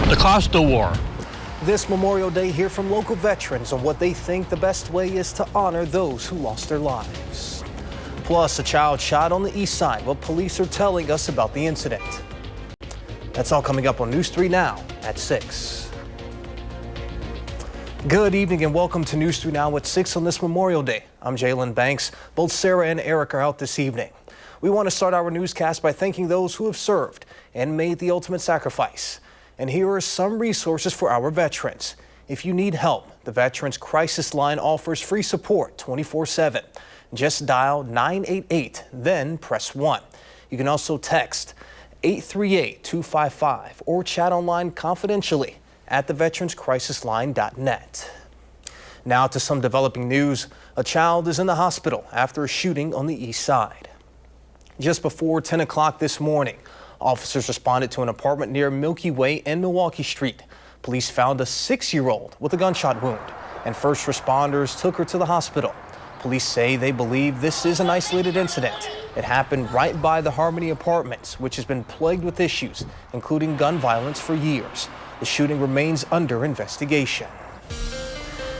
The cost of war. This Memorial Day, hear from local veterans on what they think the best way is to honor those who lost their lives. Plus, a child shot on the east side. What police are telling us about the incident. That's all coming up on News 3 Now at 6. Good evening and welcome to News 3 Now at 6 on this Memorial Day. I'm Jalen Banks. Both Sarah and Eric are out this evening. We want to start our newscast by thanking those who have served and made the ultimate sacrifice. And here are some resources for our veterans. If you need help, the Veterans Crisis Line offers free support 24/7. Just dial 988, then press 1. You can also text 838-255 or chat online confidentially at theveteranscrisisline.net. Now to some developing news. A child is in the hospital after a shooting on the east side. Just before 10 o'clock this morning, officers responded to an apartment near Milky Way and Milwaukee Street. Police found a 6-year-old with a gunshot wound, and first responders took her to the hospital. Police say they believe this is an isolated incident. It happened right by the Harmony Apartments, which has been plagued with issues, including gun violence for years. The shooting remains under investigation.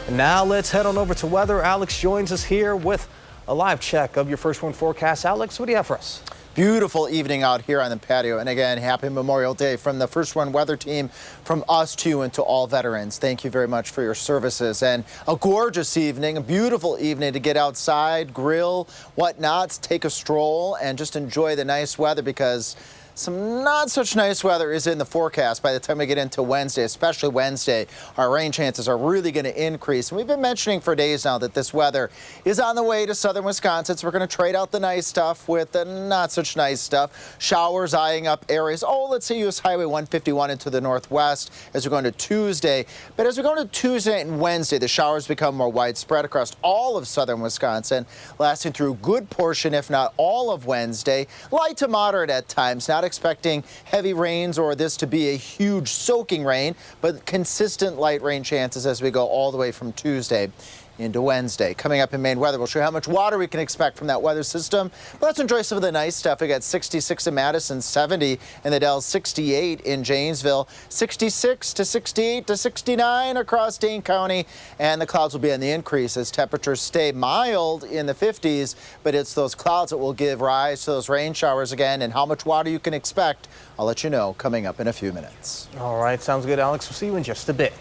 And now let's head on over to weather. Alex joins us here with a live check of your first one forecast. Alex, what do you have for us? Beautiful evening out here on the patio. And again, happy Memorial Day from the First One Weather Team, from us to you and to all veterans. Thank you very much for your services. And a gorgeous evening, a beautiful evening to get outside, grill, whatnots, take a stroll, and just enjoy the nice weather, because some not such nice weather is in the forecast by the time we get into Wednesday, especially Wednesday. Our rain chances are really going to increase. And we've been mentioning for days now that this weather is on the way to southern Wisconsin. So we're going to trade out the nice stuff with the not such nice stuff. Showers eyeing up areas. Oh, let's say US Highway 151 into the northwest as we're going to Tuesday. But as we go to Tuesday and Wednesday, the showers become more widespread across all of southern Wisconsin, lasting through a good portion, if not all of Wednesday. Light to moderate at times. Not expecting heavy rains or this to be a huge soaking rain, but consistent light rain chances as we go all the way from Tuesday into Wednesday. Coming up in Maine weather, we'll show you how much water we can expect from that weather system. But let's enjoy some of the nice stuff. We got 66 in Madison, 70 in the Dells, 68 in Janesville, 66 to 68 to 69 across Dane County. And the clouds will be on the increase as temperatures stay mild in the 50s. But it's those clouds that will give rise to those rain showers again. And how much water you can expect, I'll let you know coming up in a few minutes. All right, sounds good, Alex. We'll see you in just a bit.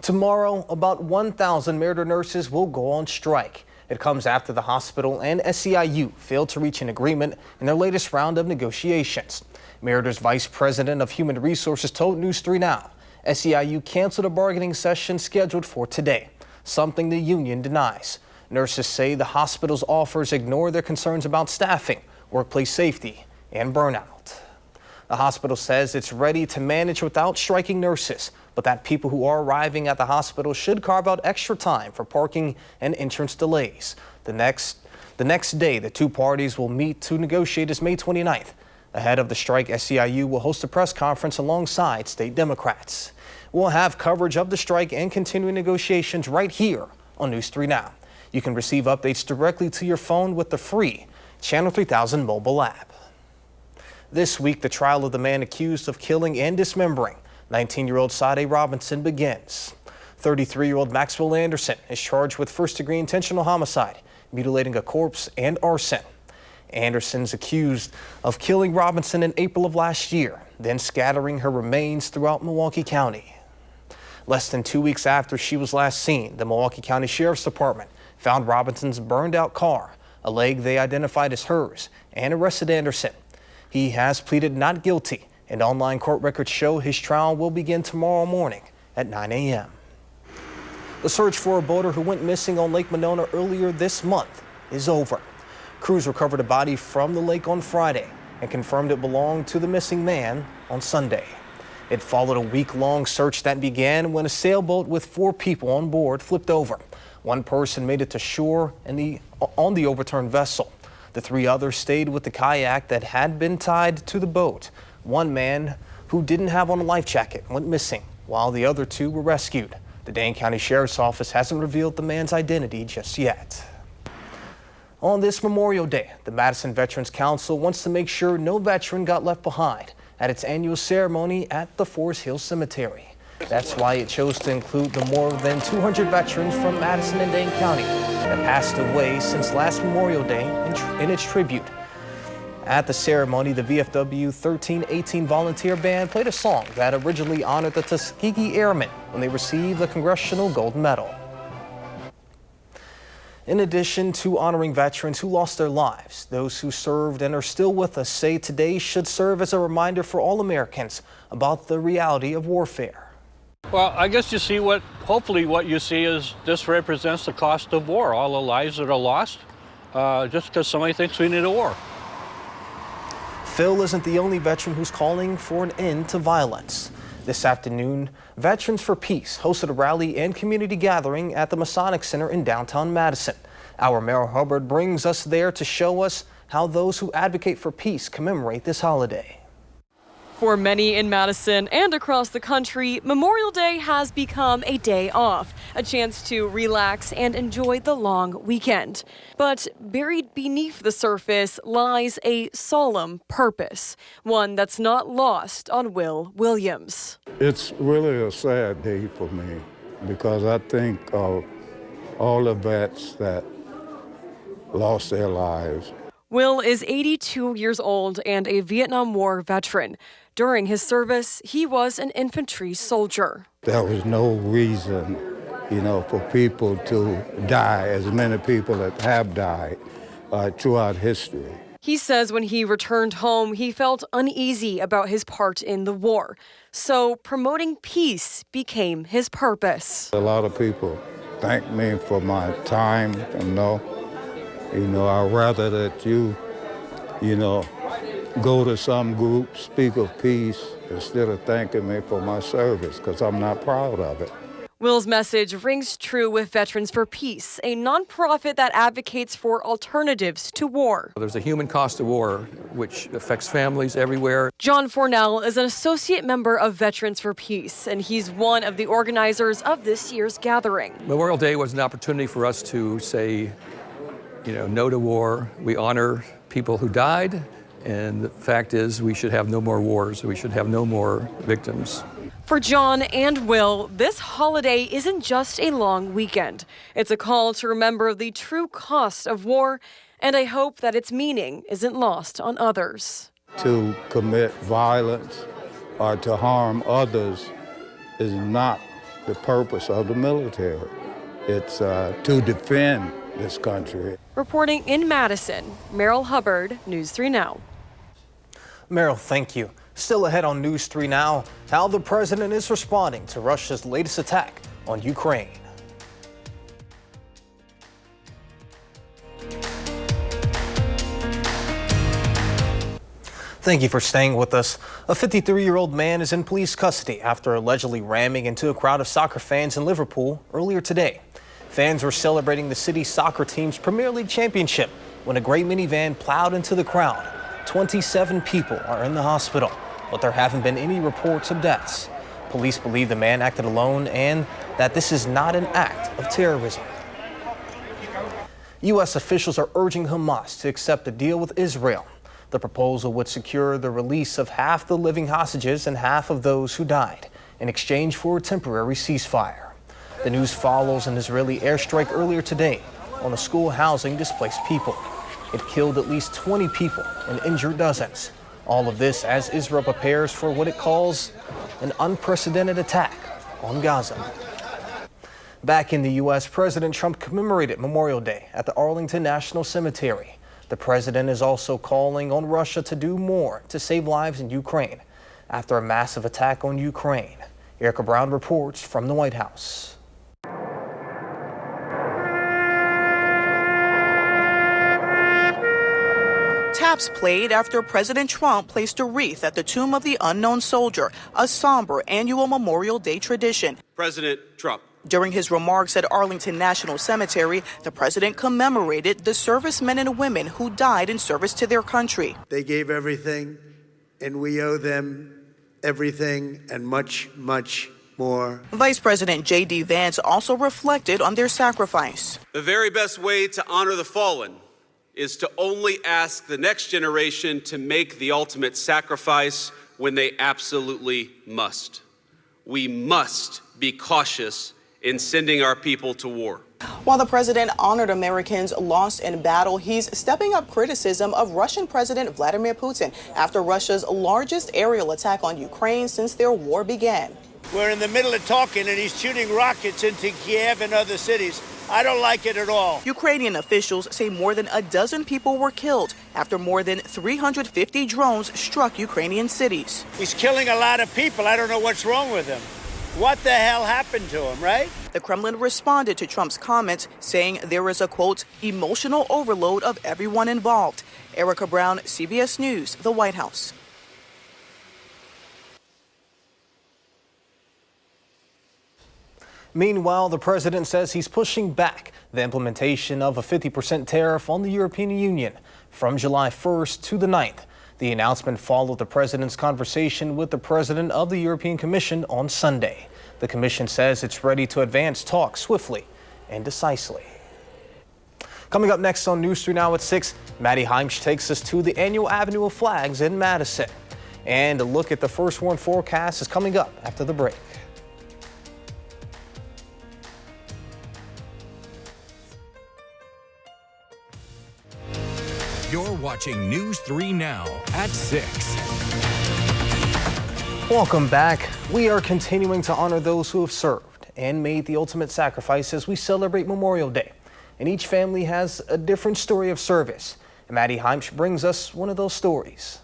Tomorrow, about 1,000 Merida nurses will go on strike. It comes after the hospital and SEIU failed to reach an agreement in their latest round of negotiations. Merida's Vice President of Human Resources told News 3 Now SEIU canceled a bargaining session scheduled for today, something the union denies. Nurses say the hospital's offers ignore their concerns about staffing, workplace safety, and burnout. The hospital says it's ready to manage without striking nurses, but that people who are arriving at the hospital should carve out extra time for parking and entrance delays. The next day, the two parties will meet to negotiate is May 29th. Ahead of the strike, SEIU will host a press conference alongside state Democrats. We'll have coverage of the strike and continuing negotiations right here on News 3 Now. You can receive updates directly to your phone with the free Channel 3000 mobile app. This week, the trial of the man accused of killing and dismembering 19-year-old Sade Robinson begins. 33-year-old Maxwell Anderson is charged with first-degree intentional homicide, mutilating a corpse, and arson. Anderson's accused of killing Robinson in April of last year, then scattering her remains throughout Milwaukee County. Less than 2 weeks after she was last seen, the Milwaukee County Sheriff's Department found Robinson's burned-out car, a leg they identified as hers, and arrested Anderson. He has pleaded not guilty, and online court records show his trial will begin tomorrow morning at 9 a.m. The search for a boater who went missing on Lake Monona earlier this month is over. Crews recovered a body from the lake on Friday and confirmed it belonged to the missing man on Sunday. It followed a week-long search that began when a sailboat with 4 people on board flipped over. One person made it to shore on the overturned vessel. The 3 others stayed with the kayak that had been tied to the boat. One man who didn't have on a life jacket went missing, while the other 2 were rescued. The Dane County Sheriff's Office hasn't revealed the man's identity just yet. On this Memorial Day, the Madison Veterans Council wants to make sure no veteran got left behind at its annual ceremony at the Forest Hill Cemetery. That's why it chose to include the more than 200 veterans from Madison and Dane County that passed away since last Memorial Day in its tribute. At the ceremony, the VFW 1318 Volunteer Band played a song that originally honored the Tuskegee Airmen when they received the Congressional Gold Medal. In addition to honoring veterans who lost their lives, those who served and are still with us say today should serve as a reminder for all Americans about the reality of warfare. Well, I guess hopefully what you see is this represents the cost of war, all the lives that are lost, just because somebody thinks we need a war. Phil isn't the only veteran who's calling for an end to violence. This afternoon, Veterans for Peace hosted a rally and community gathering at the Masonic Center in downtown Madison. Our Merrill Hubbard brings us there to show us how those who advocate for peace commemorate this holiday. For many in Madison and across the country, Memorial Day has become a day off, a chance to relax and enjoy the long weekend. But buried beneath the surface lies a solemn purpose, one that's not lost on Will Williams. It's really a sad day for me because I think of all the vets that lost their lives. Will is 82 years old and a Vietnam War veteran. During his service, he was an infantry soldier. There was no reason, for people to die, as many people that have died throughout history. He says when he returned home, he felt uneasy about his part in the war. So promoting peace became his purpose. A lot of people thank me for my time, I'd rather that you go to some group, speak of peace, instead of thanking me for my service, because I'm not proud of it. Will's message rings true with Veterans for Peace, a nonprofit that advocates for alternatives to war. There's a human cost of war, which affects families everywhere. John Fornell is an associate member of Veterans for Peace, and he's one of the organizers of this year's gathering. Memorial Day was an opportunity for us to say, no to war. We honor people who died, and the fact is we should have no more wars. We should have no more victims. For John and Will, this holiday isn't just a long weekend. It's a call to remember the true cost of war, and I hope that its meaning isn't lost on others. To commit violence or to harm others is not the purpose of the military. It's to defend this country. Reporting in Madison, Merrill Hubbard, News 3 Now. Merrill, thank you. Still ahead on News 3 Now, how the president is responding to Russia's latest attack on Ukraine. Thank you for staying with us. A 53-year-old man is in police custody after allegedly ramming into a crowd of soccer fans in Liverpool earlier today. Fans were celebrating the city's soccer team's Premier League championship when a gray minivan plowed into the crowd. 27 people are in the hospital, but there haven't been any reports of deaths. Police believe the man acted alone and that this is not an act of terrorism. U.S. officials are urging Hamas to accept a deal with Israel. The proposal would secure the release of half the living hostages and half of those who died in exchange for a temporary ceasefire. The news follows an Israeli airstrike earlier today on a school housing displaced people. It killed at least 20 people and injured dozens. All of this as Israel prepares for what it calls an unprecedented attack on Gaza. Back in the U.S., President Trump commemorated Memorial Day at the Arlington National Cemetery. The president is also calling on Russia to do more to save lives in Ukraine after a massive attack on Ukraine. Erica Brown reports from the White House. Taps played after President Trump placed a wreath at the tomb of the unknown soldier, a somber annual Memorial Day tradition. President Trump. During his remarks at Arlington National Cemetery, the president commemorated the servicemen and women who died in service to their country. They gave everything, and we owe them everything and much, much more. Vice President J.D. Vance also reflected on their sacrifice. The very best way to honor the fallen is to only ask the next generation to make the ultimate sacrifice when they absolutely must. We must be cautious in sending our people to war. While the president honored Americans lost in battle, he's stepping up criticism of Russian President Vladimir Putin after Russia's largest aerial attack on Ukraine since their war began. We're in the middle of talking and he's shooting rockets into Kiev and other cities. I don't like it at all. Ukrainian officials say more than a dozen people were killed after more than 350 drones struck Ukrainian cities. He's killing a lot of people. I don't know what's wrong with him. What the hell happened to him, right? The Kremlin responded to Trump's comments, saying there is a, quote, emotional overload of everyone involved. Erica Brown, CBS News, the White House. Meanwhile, the president says he's pushing back the implementation of a 50% tariff on the European Union from July 1st to the 9th. The announcement followed the president's conversation with the president of the European Commission on Sunday. The commission says it's ready to advance talks swiftly and decisively. Coming up next on News 3 Now at 6, Maddie Heimsch takes us to the annual Avenue of Flags in Madison. And a look at the first warn forecast is coming up after the break. You're watching News 3 Now at 6. Welcome back. We are continuing to honor those who have served and made the ultimate sacrifice as we celebrate Memorial Day. And each family has a different story of service. And Maddie Heimsch brings us one of those stories.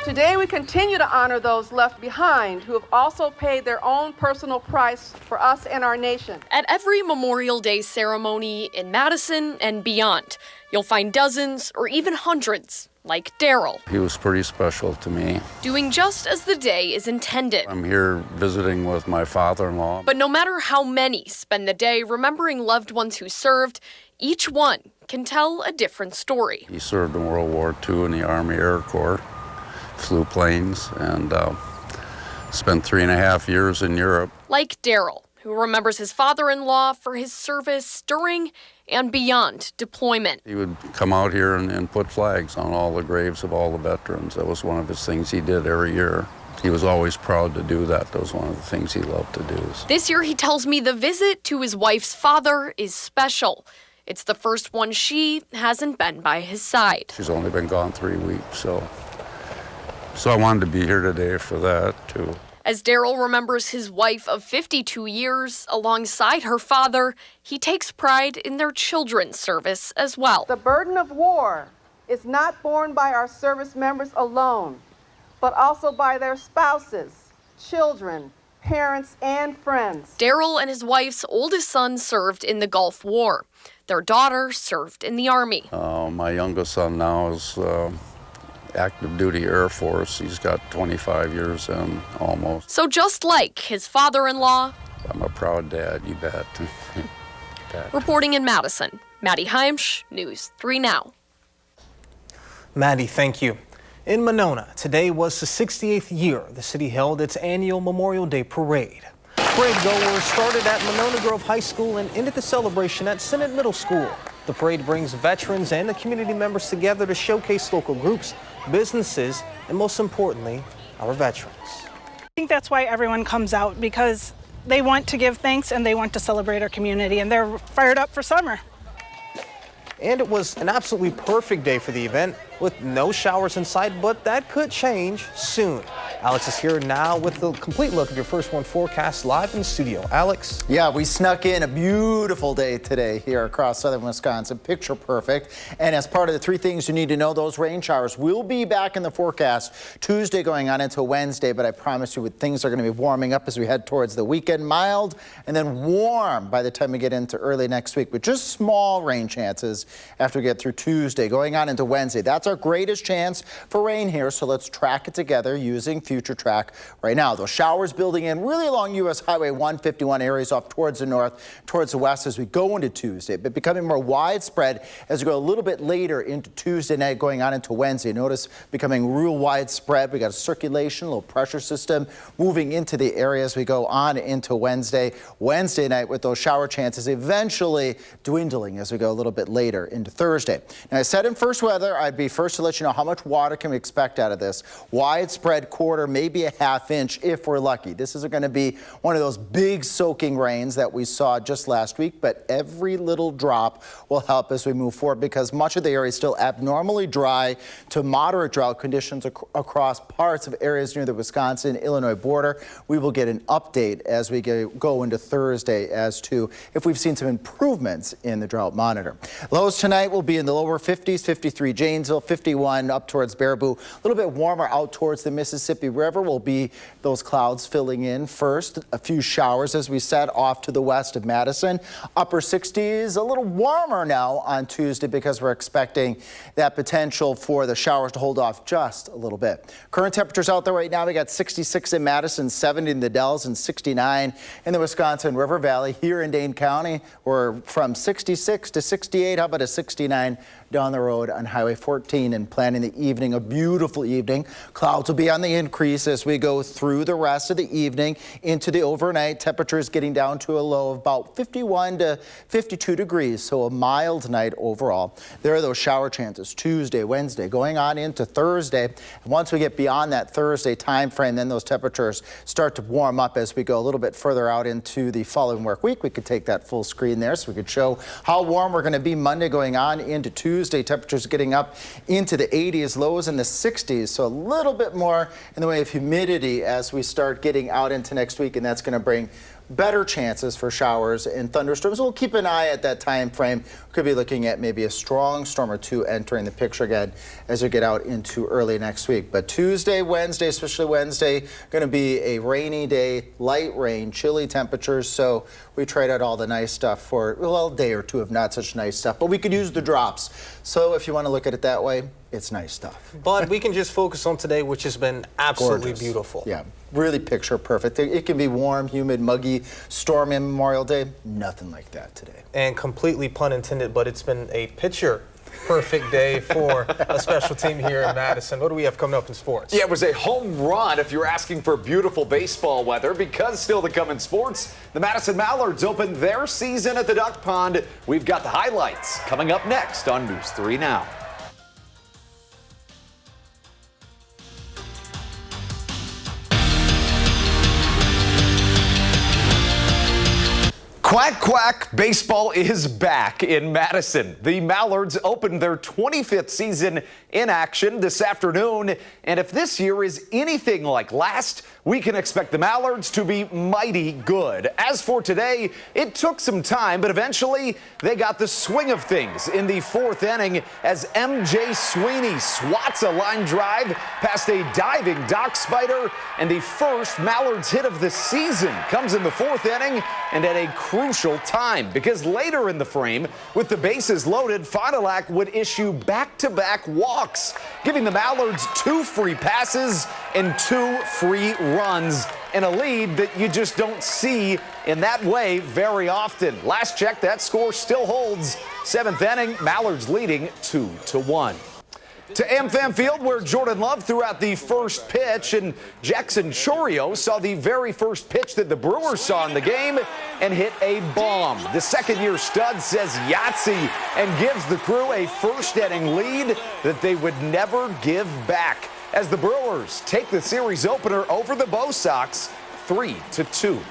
Today we continue to honor those left behind who have also paid their own personal price for us and our nation. At every Memorial Day ceremony in Madison and beyond, you'll find dozens or even hundreds, like Daryl. He was pretty special to me. Doing just as the day is intended. I'm here visiting with my father-in-law. But no matter how many spend the day remembering loved ones who served, each one can tell a different story. He served in World War II in the Army Air Corps, flew planes, and spent 3.5 years in Europe. Like Daryl, who remembers his father-in-law for his service during and beyond deployment. He would come out here and put flags on all the graves of all the veterans. That was one of his things he did every year. He was always proud to do that. That was one of the things he loved to do. This year, he tells me the visit to his wife's father is special. It's the first one she hasn't been by his side. She's only been gone 3 weeks, so I wanted to be here today for that, too. As Daryl remembers his wife of 52 years alongside her father, he takes pride in their children's service as well. The burden of war is not borne by our service members alone, but also by their spouses, children, parents, and friends. Daryl and his wife's oldest son served in the Gulf War. Their daughter served in the Army. My youngest son now is active duty Air Force. He's got 25 years in almost. So just like his father-in-law, I'm a proud dad, you bet. Reporting in Madison, Maddie Heimsch, News 3 Now. Maddie, thank you. In Monona, today was the 68th year the city held its annual Memorial Day Parade. Parade goers started at Monona Grove High School and ended the celebration at Senate Middle School. The parade brings veterans and the community members together to showcase local groups, businesses, and most importantly, our veterans. I think that's why everyone comes out, because they want to give thanks and they want to celebrate our community, and they're fired up for summer. And it was an absolutely perfect day for the event with no showers in sight, but that could change soon. Alex is here now with the complete look of your first one forecast live in the studio. Alex? Yeah, we snuck in a beautiful day today here across southern Wisconsin, picture perfect. And as part of the 3 things you need to know, those rain showers will be back in the forecast Tuesday going on into Wednesday, but I promise you things are going to be warming up as we head towards the weekend. Mild and then warm by the time we get into early next week, but just small rain chances after we get through Tuesday going on into Wednesday. That's our greatest chance for rain here, so let's track it together using Future Track right now. Those showers building in really along U.S. Highway 151 areas off towards the north, towards the west as we go into Tuesday, but becoming more widespread as we go a little bit later into Tuesday night, going on into Wednesday. Notice becoming real widespread. We got a circulation, a little pressure system moving into the area as we go on into Wednesday. Wednesday night with those shower chances eventually dwindling as we go a little bit later into Thursday. Now, I said in first weather, I'd be first to let you know how much water can we expect out of this. Widespread quarter, maybe a half inch if we're lucky. This isn't going to be one of those big soaking rains that we saw just last week, but every little drop will help as we move forward because much of the area is still abnormally dry to moderate drought conditions across parts of areas near the Wisconsin-Illinois border. We will get an update as we go into Thursday as to if we've seen some improvements in the drought monitor. Lows tonight will be in the lower 50s, 53 Janesville, 51 up towards Baraboo. A little bit warmer out towards the Mississippi River will be those clouds filling in first. A few showers, as we said, off to the west of Madison. Upper 60s, a little warmer now on Tuesday because we're expecting that potential for the showers to hold off just a little bit. Current temperatures out there right now, we got 66 in Madison, 70 in the Dells, and 69 in the Wisconsin River Valley. Here in Dane County, we're from 66 to 68. How about a 69 down the road on Highway 14 and planning the evening, a beautiful evening. Clouds will be on the increase as we go through the rest of the evening into the overnight. Temperatures getting down to a low of about 51 to 52 degrees, so a mild night overall. There are those shower chances Tuesday, Wednesday, going on into Thursday. And once we get beyond that Thursday time frame, then those temperatures start to warm up as we go a little bit further out into the following work week. We could take that full screen there so we could show how warm we're going to be Monday going on into Tuesday. Temperatures getting up into the 80s, lows in the 60s, so a little bit more in the way of humidity as we start getting out into next week, and that's going to bring better chances for showers and thunderstorms. We'll keep an eye at that time frame. We could be looking at maybe a strong storm or two entering the picture again as we get out into early next week. But Tuesday, Wednesday, especially Wednesday, going to be a rainy day, light rain, chilly temperatures. So we tried out all the nice stuff for, well, a day or two of not such nice stuff, but we could use the drops. So if you want to look at it that way, it's nice stuff. But we can just focus on today, which has been absolutely Gorgeous. Beautiful. Yeah, really picture perfect. It can be warm, humid, muggy, stormy on Memorial Day. Nothing like that today. And completely pun intended, but it's been a picture perfect day for a special team here in Madison. What do we have coming up in sports? Yeah, it was a home run if you're asking for beautiful baseball weather, because still to come in sports, the Madison Mallards opened their season at the Duck Pond. We've got the highlights coming up next on News 3 Now. Quack, quack, baseball is back in Madison. The Mallards opened their 25th season in action this afternoon, and if this year is anything like last, we can expect the Mallards to be mighty good. As for today, it took some time, but eventually they got the swing of things in the fourth inning as MJ Sweeney swats a line drive past a diving dock spider, and the first Mallards hit of the season comes in the fourth inning and at a crucial time, because later in the frame, with the bases loaded, Fond du Lac would issue back-to-back walks, giving the Mallards 2 free passes and 2 free runs in a lead that you just don't see in that way very often. Last check, that score still holds. 7th inning, Mallards leading 2-1. To AmFam Field, where Jordan Love threw out the first pitch, and Jackson Chorio saw the very first pitch that the Brewers saw in the game and hit a bomb. The second-year stud says Yahtzee and gives the Crew a first-inning lead that they would never give back, as the Brewers take the series opener over the Bo Sox 3-2.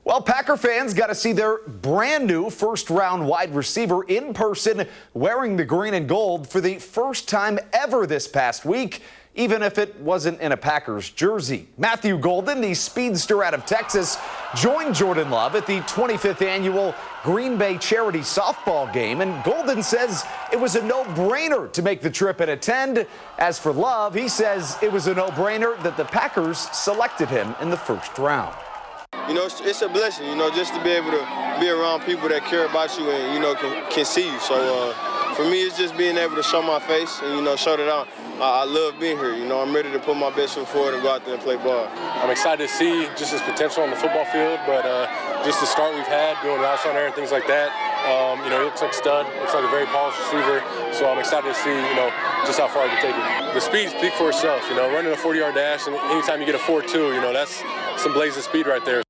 Well, Packer fans got to see their brand new first-round wide receiver in person wearing the green and gold for the first time ever this past week, even if it wasn't in a Packers jersey. Matthew Golden, the speedster out of Texas, joined Jordan Love at the 25th annual Green Bay charity softball game, and Golden says it was a no-brainer to make the trip and attend. As for Love, he says it was a no-brainer that the Packers selected him in the first round. You know, it's a blessing, you know, just to be able to be around people that care about you and, you know, can see you. So, For me, it's just being able to show my face and, you know, show that I love being here. You know, I'm ready to put my best foot forward and go out there and play ball. I'm excited to see just his potential on the football field, but just the start we've had, doing routes on air and things like that. You know, he looks like a stud, looks like a very polished receiver, so I'm excited to see, you know, just how far he can take it. The speed speaks for itself, you know, running a 40-yard dash, and anytime you get a 4.2, you know, that's some blazing speed right there.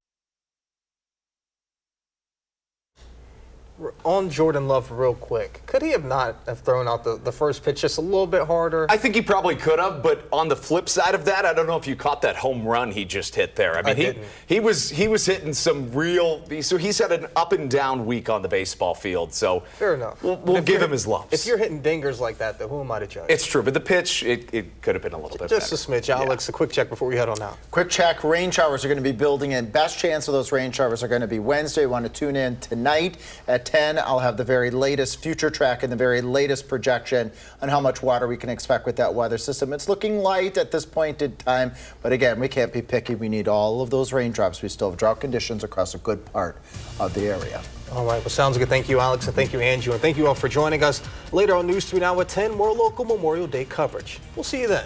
On Jordan Love real quick, could he have not have thrown out the first pitch just a little bit harder? I think he probably could have, but on the flip side of that, I don't know if you caught that home run he just hit there. I mean, he was hitting some real. So he's had an up and down week on the baseball field. So fair enough. We'll give him his loves. If you're hitting dingers like that, though, who am I to judge? It's true, but the pitch it could have been a little bit just better. a smidge. Alex, a quick check before we head on out. Quick check. Rain showers are going to be building in. Best chance of those rain showers are going to be Wednesday. Want to tune in tonight at 10. I'll have the very latest future track and the very latest projection on how much water we can expect with that weather system. It's looking light at this point in time, but again, we can't be picky. We need all of those raindrops. We still have drought conditions across a good part of the area. All right, well, sounds good. Thank you, Alex, and thank you, Andrew, and thank you all for joining us. Later on News 3 Now at 10, more local Memorial Day coverage. We'll see you then.